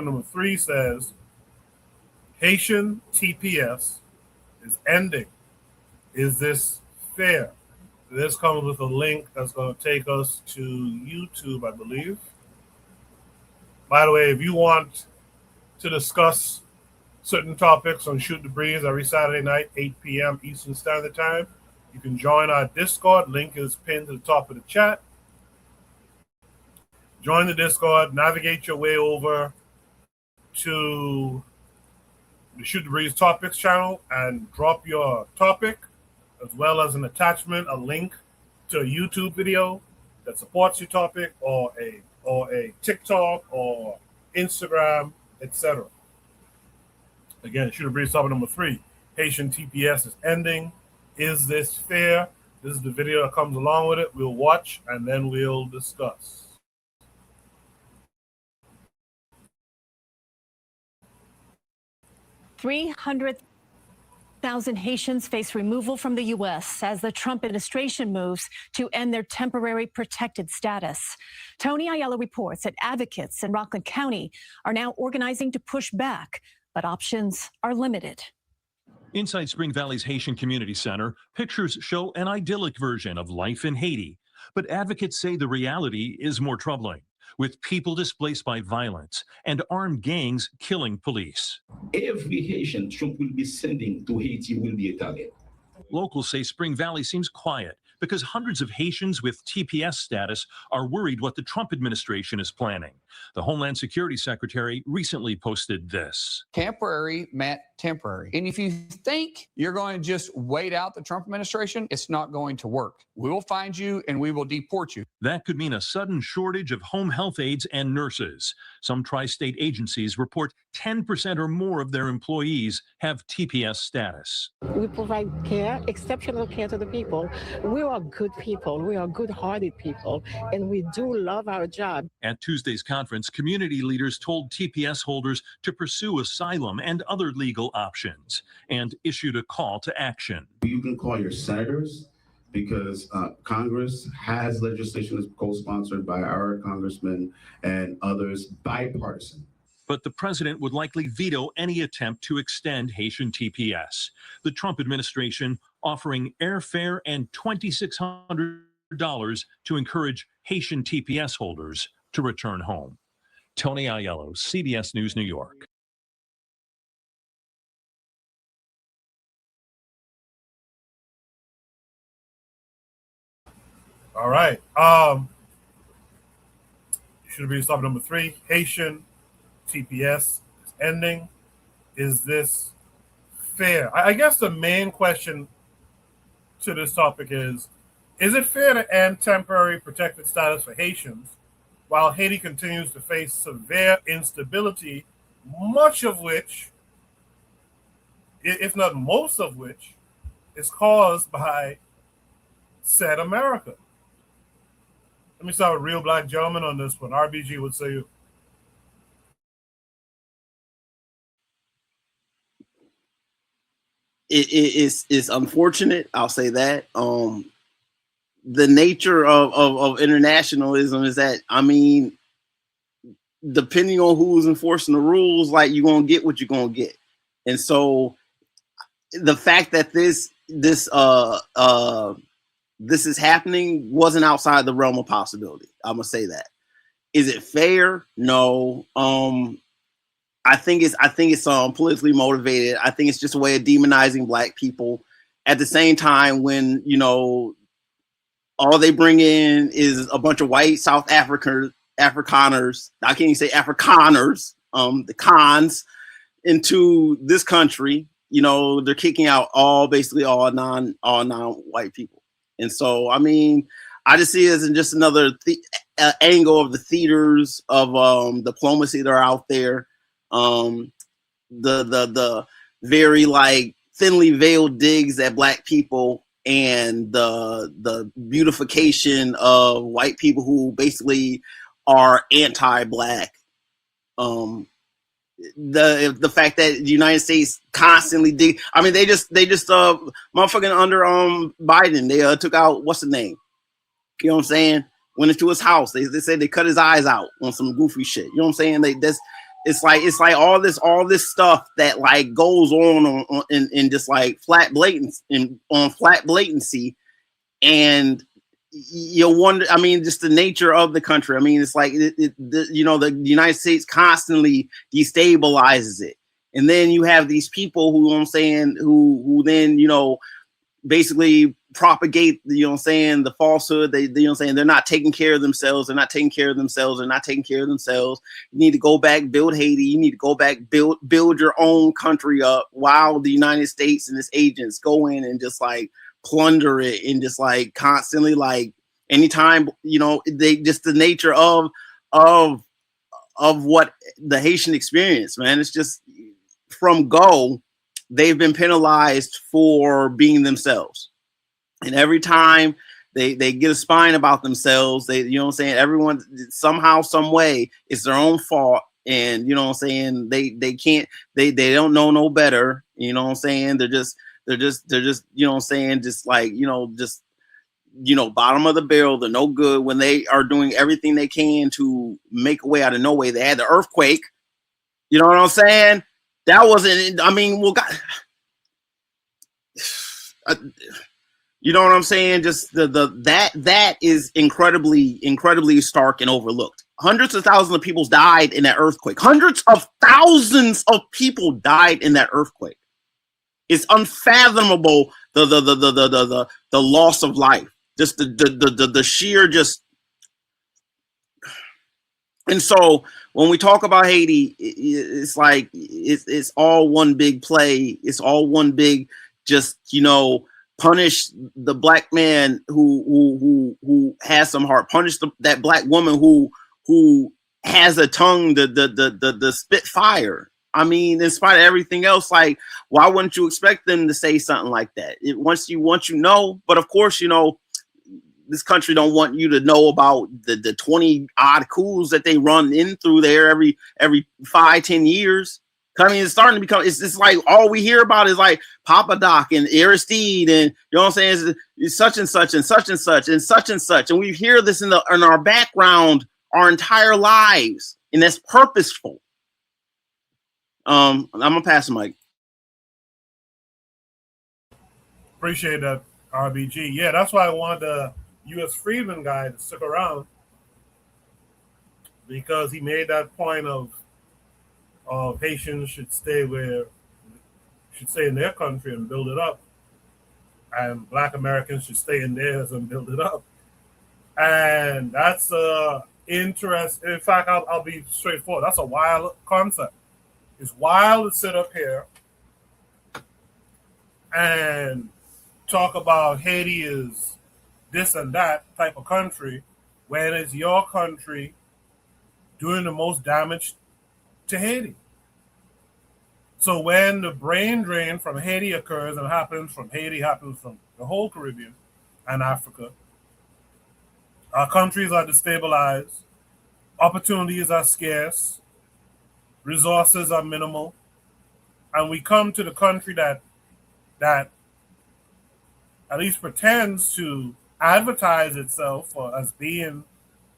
number 3 says Haitian TPS is ending. Is this fair? This comes with a link that's going to take us to YouTube, I believe. By the way, if you want to discuss certain topics on Shoot the Breeze every Saturday night, 8 p.m. Eastern Standard Time, you can join our Discord. Link is pinned to the top of the chat. Join the Discord, navigate your way over to the Shoot the Breeze Topics channel and drop your topic, as well as an attachment, a link to a YouTube video that supports your topic, or a TikTok or Instagram, etc. Again, Shoot the Breeze topic number 3. Haitian TPS is ending. Is this fair? This is the video that comes along with it. We'll watch and then we'll discuss. 300,000 Haitians face removal from the U.S. as the Trump administration moves to end their temporary protected status. Tony Aiello reports that advocates in Rockland County are now organizing to push back, but options are limited. Inside Spring Valley's Haitian Community Center, pictures show an idyllic version of life in Haiti. But advocates say the reality is more troubling, with people displaced by violence and armed gangs killing police. Every Haitian Trump will be sending to Haiti will be a target. Locals say Spring Valley seems quiet because hundreds of Haitians with TPS status are worried what the Trump administration is planning. The Homeland Security Secretary recently posted this. Temporary meant temporary. And if you think you're going to just wait out the Trump administration, it's not going to work. We will find you and we will deport you. That could mean a sudden shortage of home health aides and nurses. Some tri-state agencies report 10% or more of their employees have TPS status. We provide care, exceptional care to the people. We are good people. We are good-hearted people, and we do love our job. At Tuesday's conference, community leaders told TPS holders to pursue asylum and other legal options and issued a call to action. You can call your senators, because Congress has legislation that's co-sponsored by our congressmen and others, bipartisan. But the president would likely veto any attempt to extend Haitian TPS. The Trump administration offering airfare and $2,600 to encourage Haitian TPS holders to return home. Tony Aiello, CBS News, New York. All right. Should be stop number 3. Haitian TPS is ending. Is this fair? I guess the main question to this topic is it fair to end temporary protected status for Haitians while Haiti continues to face severe instability, much of which, if not most of which, is caused by said America? Let me start with Real Black Gentleman on this one. RBG, what say you? It's unfortunate. I'll say that. The nature of internationalism is that, I mean, depending on who's enforcing the rules, like, you're gonna get what you're gonna get. And so the fact that this is happening wasn't outside the realm of possibility. I'm gonna say that. Is it fair? No. I think it's politically motivated. I think it's just a way of demonizing Black people. At the same time, when, you know, all they bring in is a bunch of white South Africaners. I can't even say Afrikaners, the cons, into this country. You know, they're kicking out basically all non-white people. And so, I mean, I just see it as just another angle of the theaters of diplomacy that are out there. The very, like, thinly veiled digs at Black people, and the beautification of white people who basically are anti-Black. The fact that the United States constantly dig. I mean, they just motherfucking under Biden, they took out, what's the name? You know what I'm saying? Went into his house. They said they cut his eyes out on some goofy shit. You know what I'm saying? It's like all this stuff that like goes on in just like flat blatancy, and you wonder. I mean, just the nature of the country. I mean, it's like the United States constantly destabilizes it, and then you have these people who, you know what I'm saying, who then basically propagate, the falsehood. They, they're not taking care of themselves. They're not taking care of themselves. They're not taking care of themselves. You need to go back, build Haiti. You need to go back, build your own country up, while the United States and its agents go in and just like plunder it, and just like constantly, like anytime, they just the nature of what the Haitian experience, man. It's just from go, they've been penalized for being themselves. And every time they get a spine about themselves, everyone somehow, some way, it's their own fault. And they can't, they don't know no better. They're just bottom of the barrel. They're no good when they are doing everything they can to make a way out of no way. They had the earthquake. You know what I'm saying? That wasn't, I mean, well, God, you know what I'm saying? Just that is incredibly stark and overlooked. Hundreds of thousands of people died in that earthquake. Hundreds of thousands of people died in that earthquake. It's unfathomable the loss of life. Just the sheer just. And so when we talk about Haiti, it's like it's all one big play. It's all one big just punish the black man who has some heart. Punish that black woman who has a tongue the spit fire. I mean, in spite of everything else, like why wouldn't you expect them to say something like that? Once you know, but of course this country don't want you to know about the 20 odd coups that they run in through there every 5-10 years. I mean, it's starting to become, it's like all we hear about is like Papa Doc and Aristide, and you know what I'm saying? It's such and such and such and such and such and such. And we hear this in our background our entire lives, and that's purposeful. I'm gonna pass the mic. Appreciate that, RBG. Yeah, that's why I wanted the U.S. Freedman guy to stick around, because he made that point of Haitians should stay in their country and build it up, and Black Americans should stay in theirs and build it up. And that's interesting. In fact, I'll be straightforward. That's a wild concept. It's wild to sit up here and talk about Haiti is this and that type of country when it's your country doing the most damage to Haiti. So when the brain drain from Haiti occurs, and happens from Haiti, happens from the whole Caribbean and Africa, our countries are destabilized, opportunities are scarce, resources are minimal, and we come to the country that at least pretends to advertise itself as being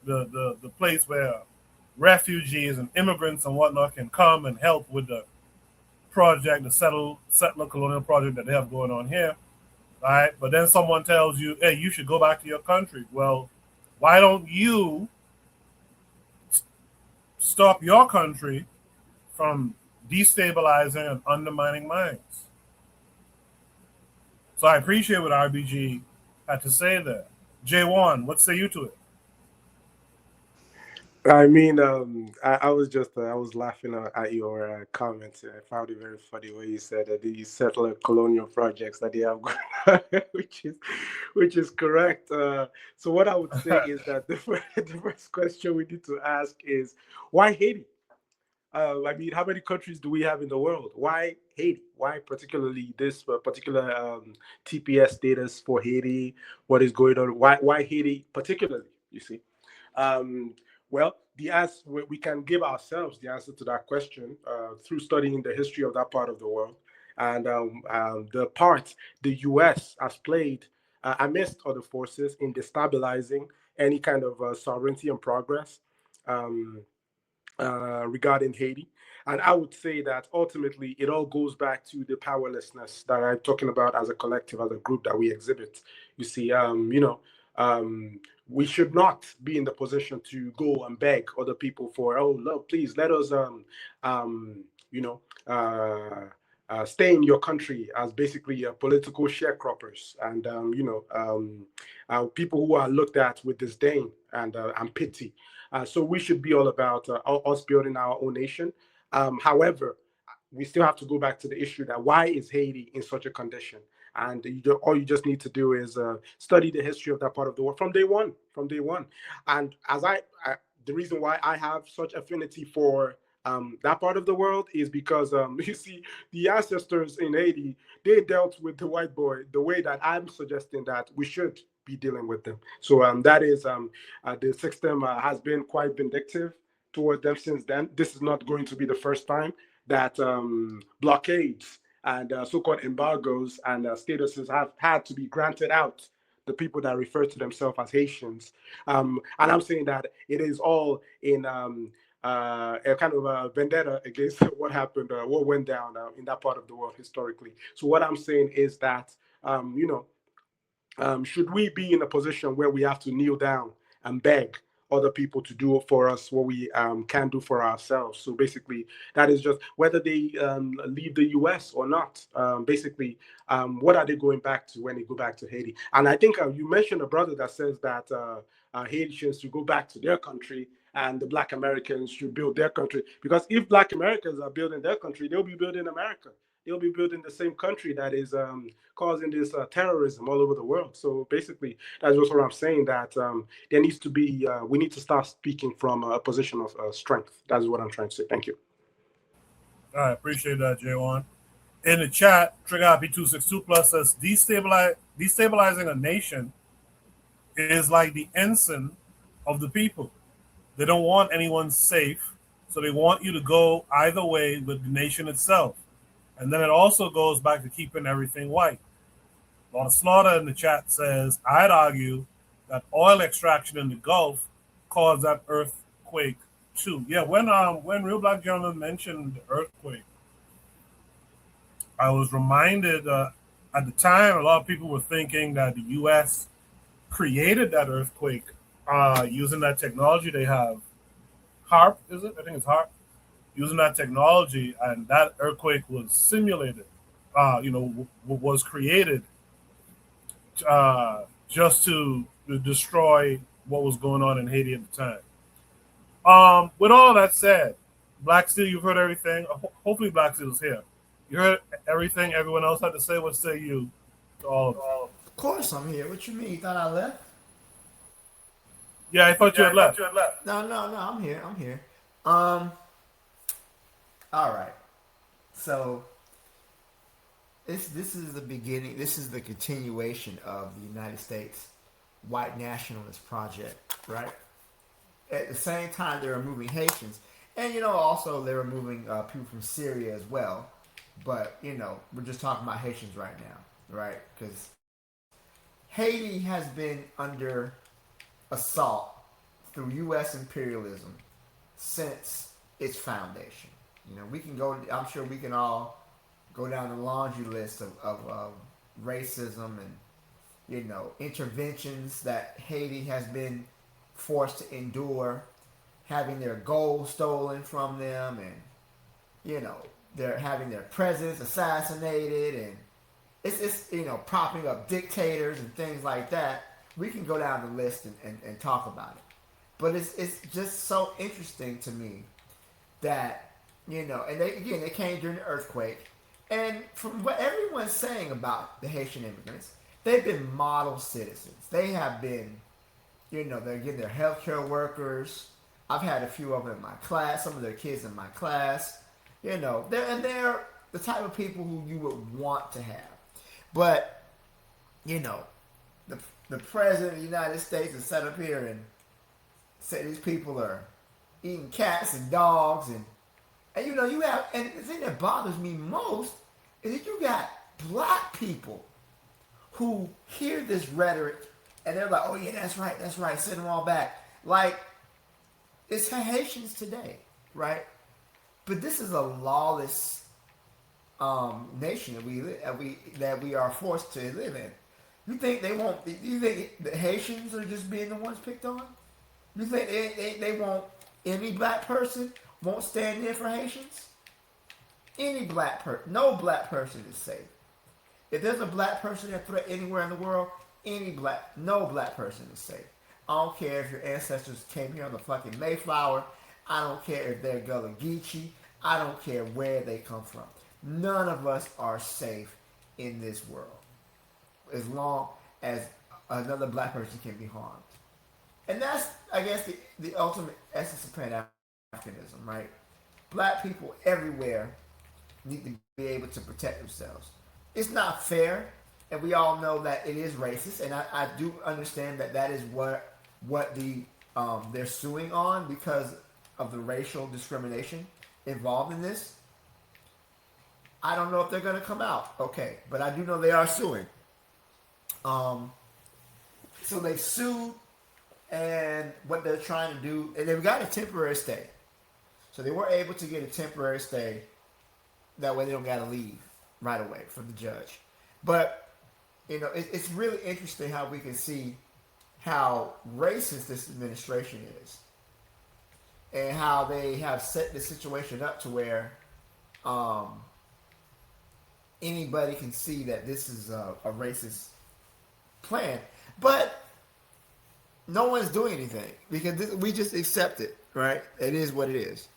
the place where refugees and immigrants and whatnot can come and help with the project, the settler colonial project that they have going on here, right? But then someone tells you, hey, you should go back to your country. Well, why don't you stop your country from destabilizing and undermining minds? So I appreciate what RBG had to say there. J1, what say you to it? I mean, I was laughing at your comments. I found it very funny when you said that the settler colonial projects that they have going on, which is correct. So what I would say is that the first question we need to ask is, why Haiti? I mean, how many countries do we have in the world? Why Haiti? Why particularly this particular TPS status for Haiti? What is going on? Why Haiti particularly? You see. Well, we can give ourselves the answer to that question through studying the history of that part of the world and the part the U.S. has played amidst other forces in destabilizing any kind of sovereignty and progress regarding Haiti. And I would say that ultimately it all goes back to the powerlessness that I'm talking about as a collective, as a group that we exhibit. You see, we should not be in the position to go and beg other people for, oh, look, please let us, you know, stay in your country as basically political sharecroppers and, people who are looked at with disdain and pity. So we should be all about us building our own nation. However, we still have to go back to the issue that why is Haiti in such a condition? And all you just need to do is study the history of that part of the world from day one. From day one, and as the reason why I have such affinity for that part of the world is because you see the ancestors in Haiti, they dealt with the white boy the way that I'm suggesting that we should be dealing with them. So that is the system has been quite vindictive toward them since then. This is not going to be the first time that blockades and so-called embargoes and statuses have had to be granted out the people that refer to themselves as Haitians. And I'm saying that it is all in a kind of a vendetta against what happened, what went down in that part of the world historically. So what I'm saying is that, should we be in a position where we have to kneel down and beg other people to do for us what we can do for ourselves? So basically, that is just whether they leave the U.S. or not. Basically, what are they going back to when they go back to Haiti? And I think you mentioned a brother that says that Haitians should go back to their country and the Black Americans should build their country. Because if Black Americans are building their country, they'll be building America. They'll be building the same country that is causing this terrorism all over the world. So basically, that's just what I'm saying, that there needs to be, we need to start speaking from a position of strength. That's what I'm trying to say. Thank you. All right, appreciate that, J1. In the chat, Trigger IP262 Plus says destabilizing a nation is like the ensign of the people. They don't want anyone safe, so they want you to go either way with the nation itself. And then it also goes back to keeping everything white. Lord of Slaughter in the chat says, I'd argue that oil extraction in the Gulf caused that earthquake too. Yeah, when Real Black Gentleman mentioned the earthquake, I was reminded at the time a lot of people were thinking that the U.S. created that earthquake using that technology they have. HARP, is it? I think it's HARP. Using that technology, and that earthquake was simulated, was created just to destroy what was going on in Haiti at the time. With all that said, Black Steel, you've heard everything. Hopefully Black Steel is here. You heard everything everyone else had to say. What say you to all of it? Of course I'm here. What you mean? You thought I left? Yeah, I thought you had left. No, I'm here. All right. So this is the beginning. This is the continuation of the United States white nationalist project, right? At the same time, they're removing Haitians, and also they're removing people from Syria as well. But we're just talking about Haitians right now, right? Because Haiti has been under assault through U.S. imperialism since its foundation. We can go. I'm sure we can all go down the laundry list of racism and interventions that Haiti has been forced to endure, having their gold stolen from them, and they're having their presidents assassinated, and it's propping up dictators and things like that. We can go down the list and talk about it, but it's just so interesting to me that. And they came during the earthquake. And from what everyone's saying about the Haitian immigrants, they've been model citizens. They have been, they're getting their healthcare workers. I've had a few of them in my class, some of their kids in my class. They're the type of people who you would want to have. But, the president of the United States is set up here and say these people are eating cats and dogs and you have, and the thing that bothers me most is that you got Black people who hear this rhetoric and they're like, oh yeah, that's right, set them all back. Like, it's Haitians today. right? But this is a lawless nation that we are forced to live in. You think they won't? You think the Haitians are just being the ones picked on? You think they won't? Any black person won't stand in for Haitians? Any black person, no black person is safe. If there's a black person at threat anywhere in the world, no black person is safe. I don't care if your ancestors came here on the fucking Mayflower. I don't care if they're Gullah Geechee. I don't care where they come from. None of us are safe in this world as long as another black person can be harmed. And that's, I guess, the ultimate essence of Pan-Africanism, right? Black people everywhere need to be able to protect themselves. It's not fair, and we all know that it is racist, and I do understand that is what they're suing on because of the racial discrimination involved in this. I don't know if they're going to come out okay, but I do know they are suing. So they sued, and what they're trying to do, and they've got a temporary stay. So they were able to get a temporary stay. That way they don't got to leave right away from the judge. But, you know, it's really interesting how we can see how racist this administration is. And how they have set the situation up to where anybody can see that this is a racist plan. But no one's doing anything because we just accept it, right? It is what it is.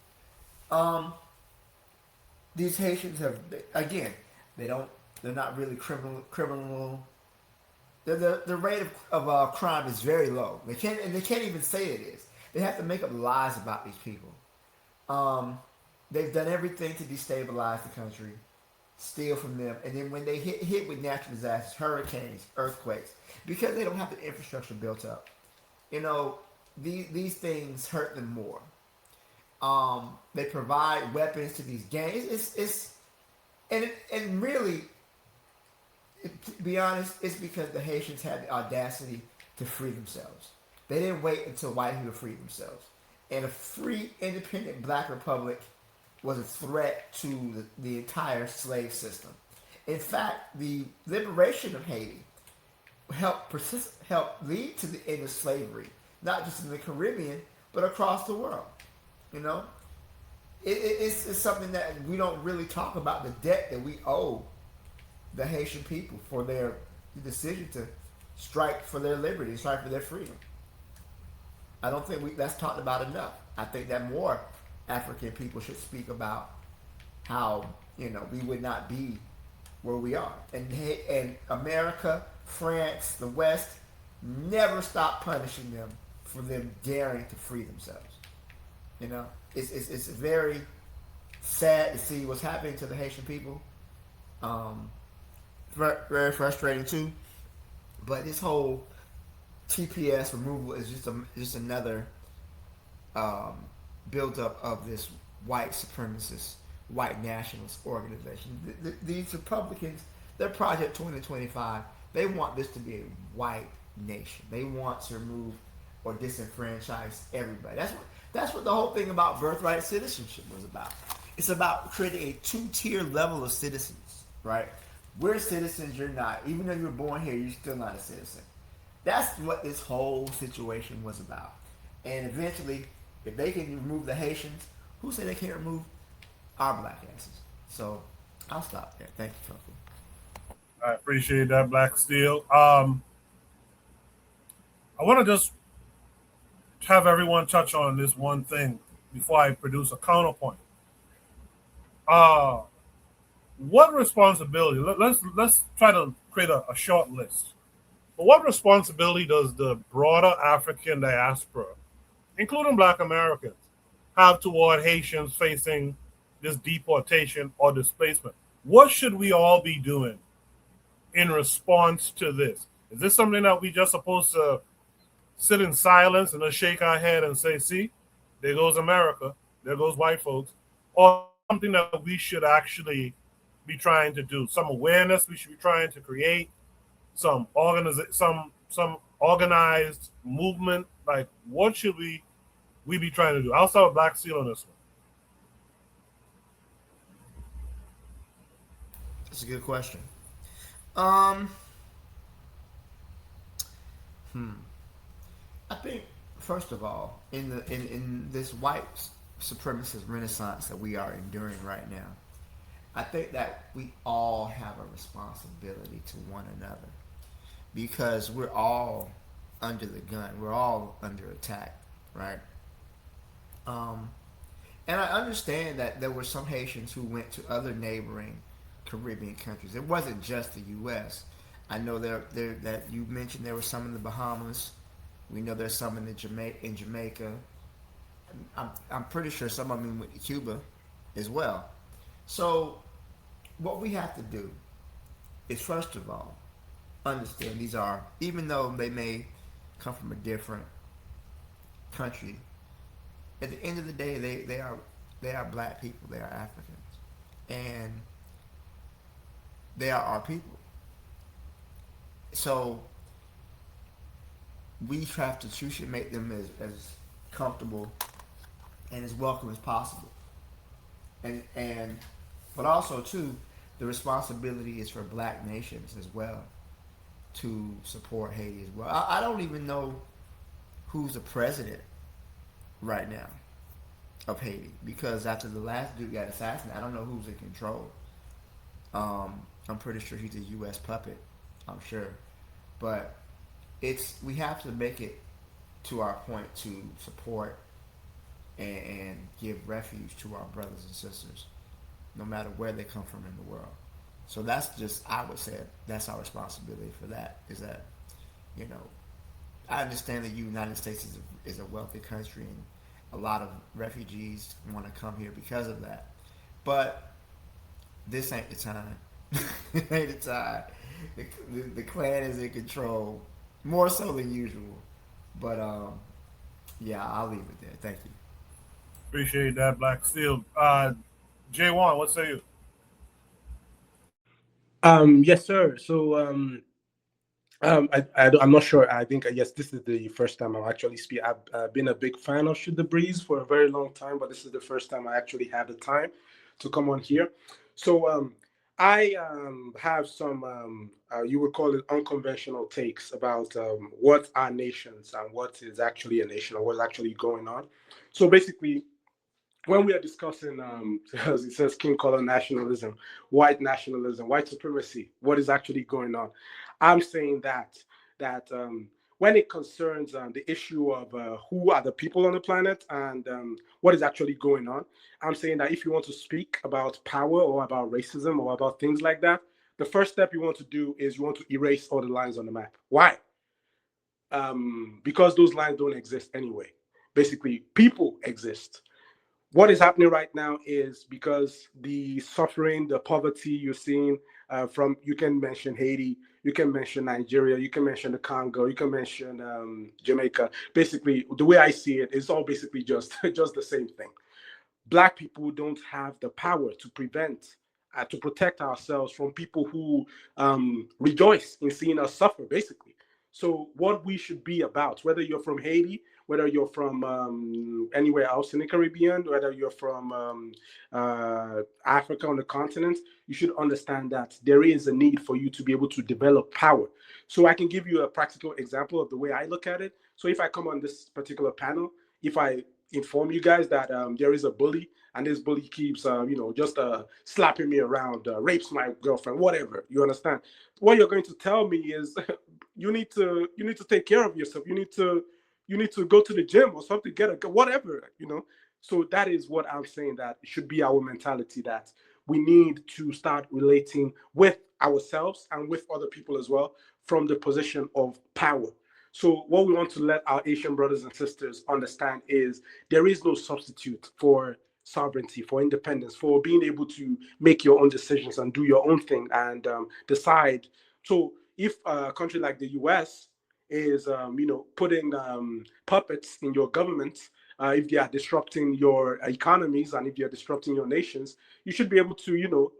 These Haitians have, again, they're not really criminal. The rate of crime is very low. They can't even say it is. They have to make up lies about these people. They've done everything to destabilize the country, steal from them, and then when they hit with natural disasters, hurricanes, earthquakes, because they don't have the infrastructure built up, you know, these things hurt them more. They provide weapons to these gangs. And really, to be honest, it's because the Haitians had the audacity to free themselves. They didn't wait until white people freed themselves. And a free, independent black republic was a threat to the entire slave system. In fact, the liberation of Haiti helped lead to the end of slavery, not just in the Caribbean, but across the world. You know, it's something that we don't really talk about, the debt that we owe the Haitian people for their decision to strike for their liberty, strike for their freedom. I don't think that's talked about enough. I think that more African people should speak about how, you know, we would not be where we are. And America, France, the West never stopped punishing them for them daring to free themselves. You know, it's very sad to see what's happening to the Haitian people. Very frustrating too. But this whole TPS removal is just another buildup of this white supremacist, white nationalist organization. These Republicans, their Project 2025, they want this to be a white nation. They want to remove or disenfranchise everybody. That's what the whole thing about birthright citizenship was about. It's about creating a two-tier level of citizens, right? We're citizens, you're not. Even though you were born here, you're still not a citizen. That's what this whole situation was about. And eventually, if they can remove the Haitians, who say they can't remove our black asses? So I'll stop there. Thank you, Funky. I appreciate that, Black Steel. I want to just have everyone touch on this one thing before I produce a counterpoint. What responsibility? Let's try to create a short list. But what responsibility does the broader African diaspora, including Black Americans, have toward Haitians facing this deportation or displacement? What should we all be doing in response to this? Is this something that we just supposed to sit in silence and just shake our head and say, see, there goes America, there goes white folks, or something that we should actually be trying to do? Some awareness we should be trying to create, some organized movement. Like, what should we be trying to do? I'll start with Black Steel on this one. That's a good question. Um, I think first of all, in this white supremacist renaissance that we are enduring right now, I think that we all have a responsibility to one another because we're all under the gun. We're all under attack, right? Um, and I understand that there were some Haitians who went to other neighboring Caribbean countries. It wasn't just the U.S. I know there that you mentioned there were some in the Bahamas. We know there's some in Jamaica. I'm pretty sure some of them went to Cuba as well. So what we have to do is first of all understand these are, even though they may come from a different country, at the end of the day they are black people, they are Africans, and they are our people. So we have to, we should make them as comfortable and as welcome as possible. And but also too, the responsibility is for black nations as well to support Haiti as well. I don't even know who's the president right now of Haiti because after the last dude got assassinated, I don't know who's in control. I'm pretty sure he's a U.S. puppet. I'm sure, but we have to make it to our point to support and give refuge to our brothers and sisters, no matter where they come from in the world. So that's just, I would say, that's our responsibility for that. Is that, you know, I understand that the United States is a wealthy country and a lot of refugees want to come here because of that. But this ain't the time. It ain't the time. The Klan is in control more so than usual. But yeah, I'll leave it there. Thank you. Appreciate that, Black Steel. J1, what say you? Yes, sir. So, I'm not sure. I think yes, this is the first time I'm actually speak. I've been a big fan of Shoot the Breeze for a very long time, but this is the first time I actually had the time to come on here. So, I have some you would call it unconventional takes about what are nations and what is actually a nation or what's actually going on. So basically, when we are discussing, as it says, king color nationalism, white supremacy, what is actually going on, I'm saying that when it concerns the issue of who are the people on the planet and what is actually going on, I'm saying that if you want to speak about power or about racism or about things like that, the first step you want to do is you want to erase all the lines on the map. Why? Because those lines don't exist anyway. Basically, people exist. What is happening right now is because the suffering, the poverty you're seeing from, you can mention Haiti, you can mention Nigeria, you can mention the Congo, you can mention Jamaica. Basically, the way I see it, it's all basically just just the same thing. Black people don't have the power to prevent, to protect ourselves from people who rejoice in seeing us suffer, basically. So, what we should be about, whether you're from Haiti, whether you're from anywhere else in the Caribbean, whether you're from Africa on the continent, you should understand that there is a need for you to be able to develop power. So, I can give you a practical example of the way I look at it. So, if I come on this particular panel, if I inform you guys that there is a bully and this bully keeps just slapping me around, rapes my girlfriend, whatever, you understand, what you're going to tell me is you need to take care of yourself, you need to go to the gym or something, get a whatever, so that is what I'm saying, that should be our mentality, that we need to start relating with ourselves and with other people as well from the position of power. So what we want to let our Asian brothers and sisters understand is there is no substitute for sovereignty, for independence, for being able to make your own decisions and do your own thing and decide. So if a country like the US is, putting puppets in your government, if they are disrupting your economies and if they are disrupting your nations, you should be able to,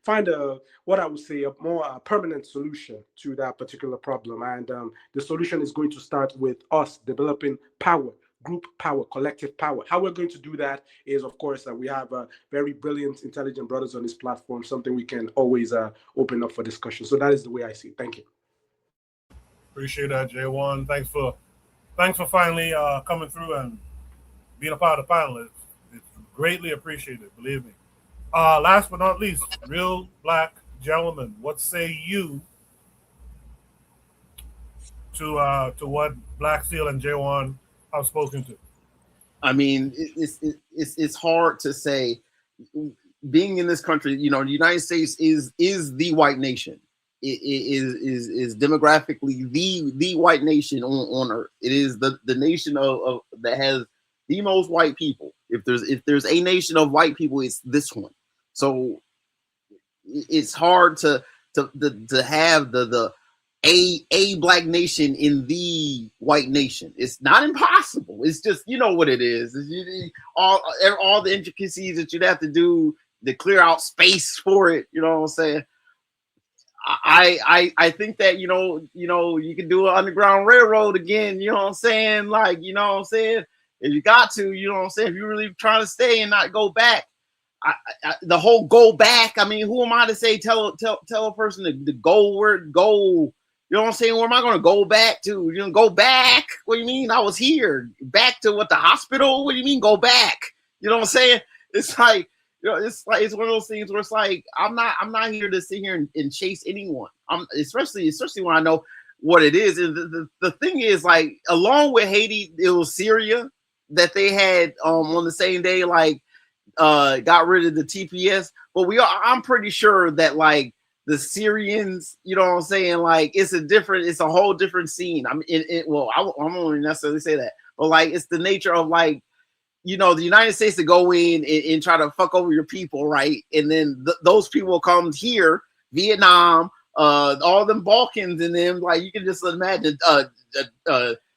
find what I would say a more permanent solution to that particular problem. And the solution is going to start with us developing power, group power, collective power. How we're going to do that is, of course, we have very brilliant, intelligent brothers on this platform, something we can always open up for discussion. So that is the way I see it. Thank you. Appreciate that, J1. Thanks for finally coming through and being a part of the panel. It's greatly appreciated, believe me. Last but not least, real black gentlemen, what say you to what Black Steel and J1 have spoken to? I mean, it's hard to say. Being in this country, the United States is the white nation. It is demographically the white nation on earth. It is the nation of that has the most white people. If there's a nation of white people, it's this one. So it's hard to have the a black nation in the white nation. It's not impossible. It's just, what it is. All the intricacies that you'd have to do to clear out space for it. You know what I'm saying? I think that, you can do an underground railroad again. You know what I'm saying? Like, you know what I'm saying? If you got to, you know what I'm saying? If you're really trying to stay and not go back, the whole go back. I mean, who am I to say, tell a person to go where to go? You know what I'm saying? Where am I going to go back to? Go back? What do you mean? I was here. Back to what, the hospital? What do you mean go back? You know what I'm saying? It's like, it's one of those things where it's like, I'm not here to sit here and chase anyone. Especially when I know what it is. And the thing is, like, along with Haiti, it was Syria that they had on the same day, like, got rid of the TPS. But I'm pretty sure that, like, the Syrians, you know what I'm saying? Like, it's a whole different scene. I mean, I won't necessarily say that, but like, it's the nature of, like, the United States to go in and try to fuck over your people, right? And then those people come here, Vietnam, all them Balkans, and then, like, you can just imagine,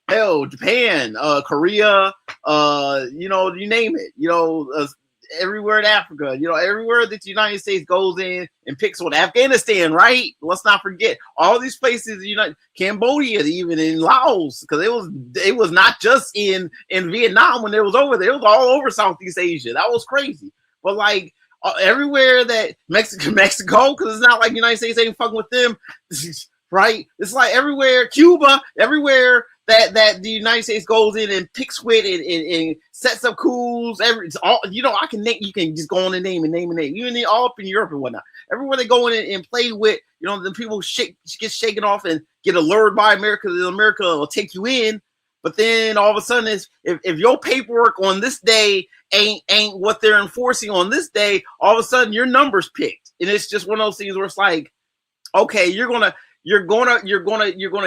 hell, Japan, Korea, you name it, everywhere in Africa, everywhere that the United States goes in and picks on. Afghanistan, right? Let's not forget all these places. Cambodia, even in Laos, because it was not just in Vietnam when it was over there. It was all over Southeast Asia. That was crazy. But like everywhere that Mexico, because it's not like the United States ain't fucking with them, right? It's like everywhere, Cuba, everywhere that the United States goes in and picks with and sets up coups. It's all, I can name, you can just go on and name. Even all up in Europe and whatnot. Everywhere they go in and play with, the people get shaken off and get allured by America. America will take you in. But then all of a sudden, if your paperwork on this day ain't what they're enforcing on this day, all of a sudden your number's picked. And it's just one of those things where it's like, okay, you're gonna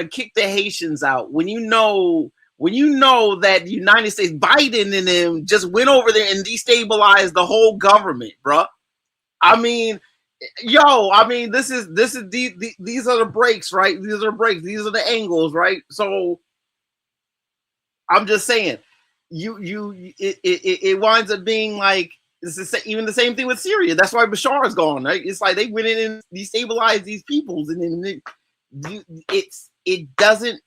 kick the Haitians out when you know that the United States, Biden and them just went over there and destabilized the whole government, bro. I mean, these are the breaks, right? These are the breaks. These are the angles, right? So I'm just saying, it winds up being like, even the same thing with Syria. That's why Bashar is gone, right? It's like they went in and destabilized these peoples, and then it doesn't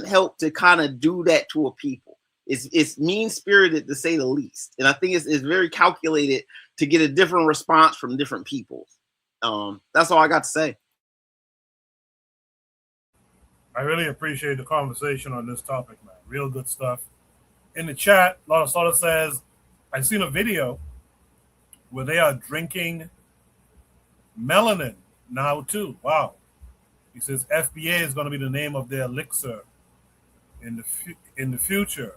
help to kind of do that to a people. It's mean spirited to say the least, and I think it's very calculated to get a different response from different peoples. That's all I got to say. I really appreciate the conversation on this topic, man. Real good stuff. In the chat, Lotta Slaughter says, I've seen a video where they are drinking melanin now too. Wow. He says FBA is going to be the name of their elixir in the future.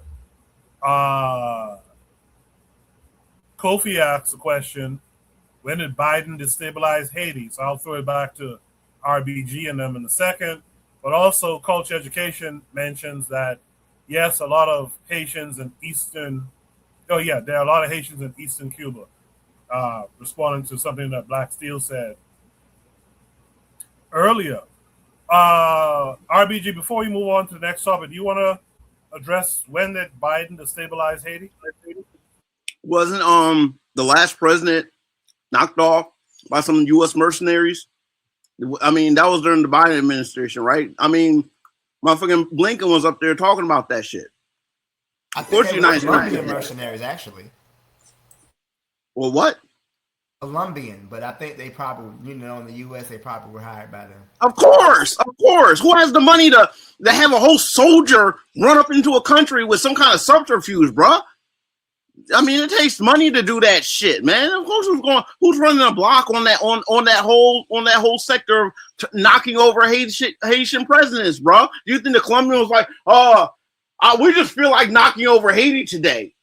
Kofi asks a question, when did Biden destabilize Haiti? So I'll throw it back to RBG and them in a second. But also Culture Education mentions that, yes, a lot of Haitians in there are a lot of Haitians in Eastern Cuba, responding to something that Black Steel said earlier. RBG, before we move on to the next topic, do you want to address when did Biden destabilize Haiti? Wasn't the last president knocked off by some U.S. mercenaries? I mean, that was during the Biden administration, right? I mean, motherfucking Blinken was up there talking about that shit. I Of course, think the they were United Colombian States. mercenaries, actually. Well, what? Colombian, but I think they probably, in the U.S., they probably were hired by them. Of course. Who has the money to have a whole soldier run up into a country with some kind of subterfuge, bruh? I mean, it takes money to do that shit, man. Of course, who's running a block on that whole sector of knocking over Haitian presidents, bro? Do you think the Colombian was like, we just feel like knocking over Haiti today?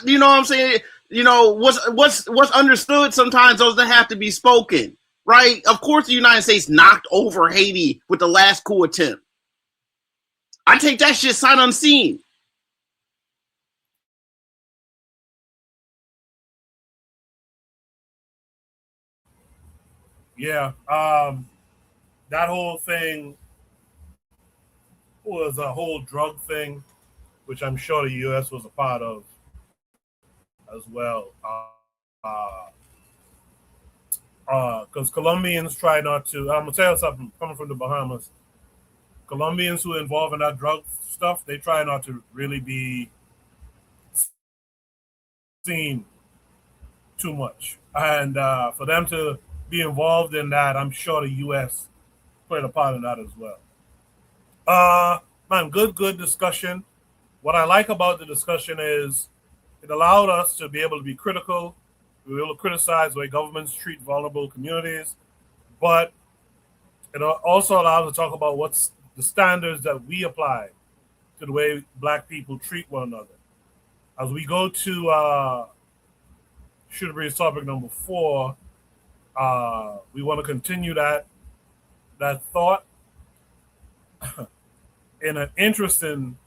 You know what I'm saying? What's understood sometimes doesn't have to be spoken, right? Of course, the United States knocked over Haiti with the last coup attempt. I take that shit sight unseen. Yeah, that whole thing was a whole drug thing, which I'm sure the U.S. was a part of as well. Because Colombians try not to. I'm gonna tell you something. Coming from the Bahamas, Colombians who are involved in that drug stuff, they try not to really be seen too much, and for them to be involved in that, I'm sure the U.S. played a part in that as well. Man, good discussion. What I like about the discussion is it allowed us to be able to be critical. We were able to criticize the way governments treat vulnerable communities, but it also allows us to talk about what's the standards that we apply to the way Black people treat one another. As we go to Shootabreeze topic number 4, we want to continue that thought in an interesting